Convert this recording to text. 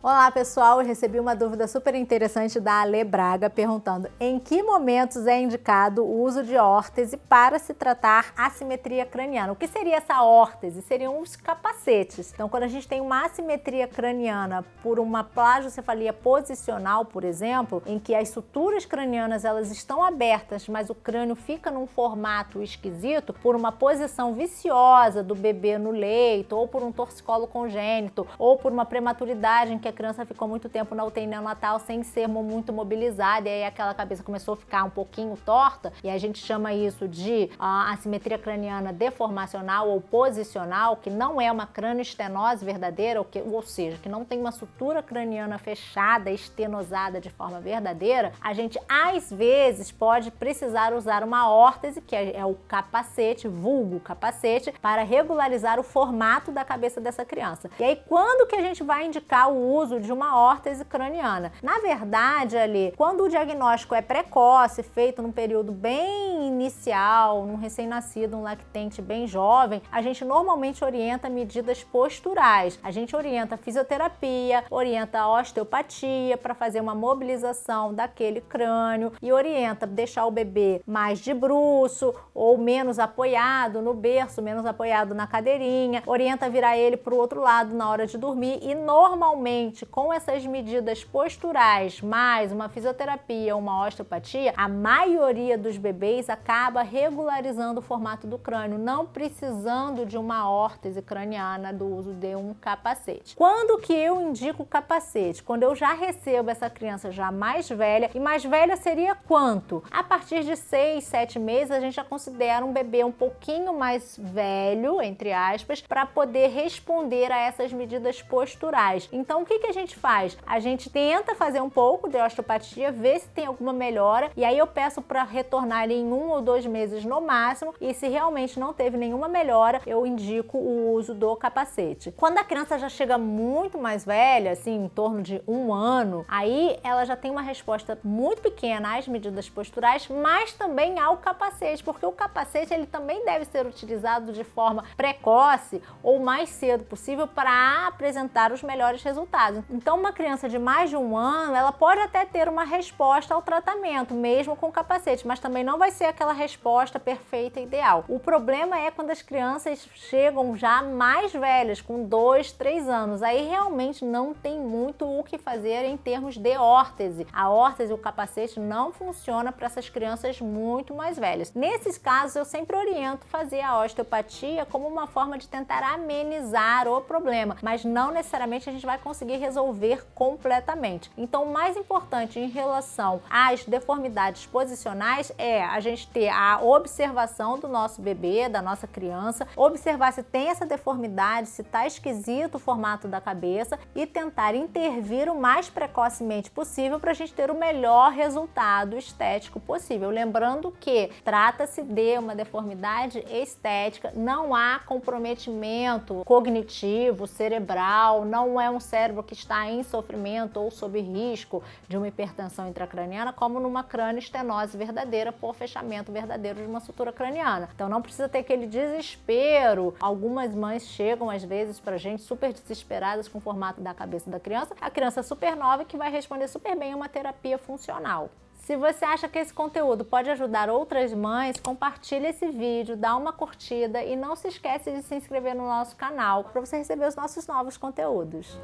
Olá pessoal, eu recebi uma dúvida super interessante da Ale Braga perguntando em que momentos é indicado o uso de órtese para se tratar assimetria craniana. O que seria essa órtese? Seriam os capacetes. Então quando a gente tem uma assimetria craniana por uma plagiocefalia posicional, por exemplo, em que as suturas cranianas elas estão abertas, mas o crânio fica num formato esquisito por uma posição viciosa do bebê no leito, ou por um torcicolo congênito, ou por uma prematuridade em que a criança ficou muito tempo na UTI neonatal sem ser muito mobilizada, e aí aquela cabeça começou a ficar um pouquinho torta, e a gente chama isso de assimetria craniana deformacional ou posicional, que não é uma cranioestenose verdadeira, ou seja, que não tem uma sutura craniana fechada, estenosada de forma verdadeira. A gente às vezes pode precisar usar uma órtese, que é o capacete, vulgo capacete, para regularizar o formato da cabeça dessa criança. E aí quando que a gente vai indicar o uso de uma órtese craniana? Na verdade, ali, quando o diagnóstico é precoce, feito num período bem inicial, num recém-nascido, um lactente bem jovem, a gente normalmente orienta medidas posturais. A gente orienta fisioterapia, orienta osteopatia para fazer uma mobilização daquele crânio e orienta deixar o bebê mais de bruço ou menos apoiado no berço, menos apoiado na cadeirinha, orienta virar ele para o outro lado na hora de dormir e normalmente com essas medidas posturais, mais uma fisioterapia, uma osteopatia, a maioria dos bebês acaba regularizando o formato do crânio, não precisando de uma órtese craniana, do uso de um capacete. Quando que eu indico o capacete? Quando eu já recebo essa criança já mais velha, e mais velha seria quanto? A partir de 6, 7 meses, a gente já considera um bebê um pouquinho mais velho, entre aspas, para poder responder a essas medidas posturais. Então, o que a gente faz? A gente tenta fazer um pouco de osteopatia, ver se tem alguma melhora, e aí eu peço para retornar em 1 ou 2 meses no máximo, e se realmente não teve nenhuma melhora, eu indico o uso do capacete. Quando a criança já chega muito mais velha, assim, em torno de 1 ano, aí ela já tem uma resposta muito pequena às medidas posturais, mas também ao capacete, porque o capacete ele também deve ser utilizado de forma precoce ou mais cedo possível para apresentar os melhores resultados. Então, uma criança de mais de 1 ano, ela pode até ter uma resposta ao tratamento, mesmo com capacete, mas também não vai ser aquela resposta perfeita e ideal. O problema é quando as crianças chegam já mais velhas, com 2, 3 anos. Aí realmente não tem muito o que fazer em termos de órtese. A órtese, o capacete, não funciona para essas crianças muito mais velhas. Nesses casos, eu sempre oriento fazer a osteopatia como uma forma de tentar amenizar o problema, mas não necessariamente a gente vai conseguir resolver completamente. Então, o mais importante em relação às deformidades posicionais é a gente ter a observação do nosso bebê, da nossa criança, observar se tem essa deformidade, se está esquisito o formato da cabeça e tentar intervir o mais precocemente possível para a gente ter o melhor resultado estético possível. Lembrando que trata-se de uma deformidade estética, não há comprometimento cognitivo, cerebral, não é um cérebro que está em sofrimento ou sob risco de uma hipertensão intracraniana, como numa cranioestenose verdadeira por fechamento verdadeiro de uma sutura craniana. Então não precisa ter aquele desespero. Algumas mães chegam às vezes pra gente super desesperadas com o formato da cabeça da criança, a criança é super nova que vai responder super bem a uma terapia funcional. Se você acha que esse conteúdo pode ajudar outras mães, compartilhe esse vídeo, dá uma curtida e não se esquece de se inscrever no nosso canal para você receber os nossos novos conteúdos.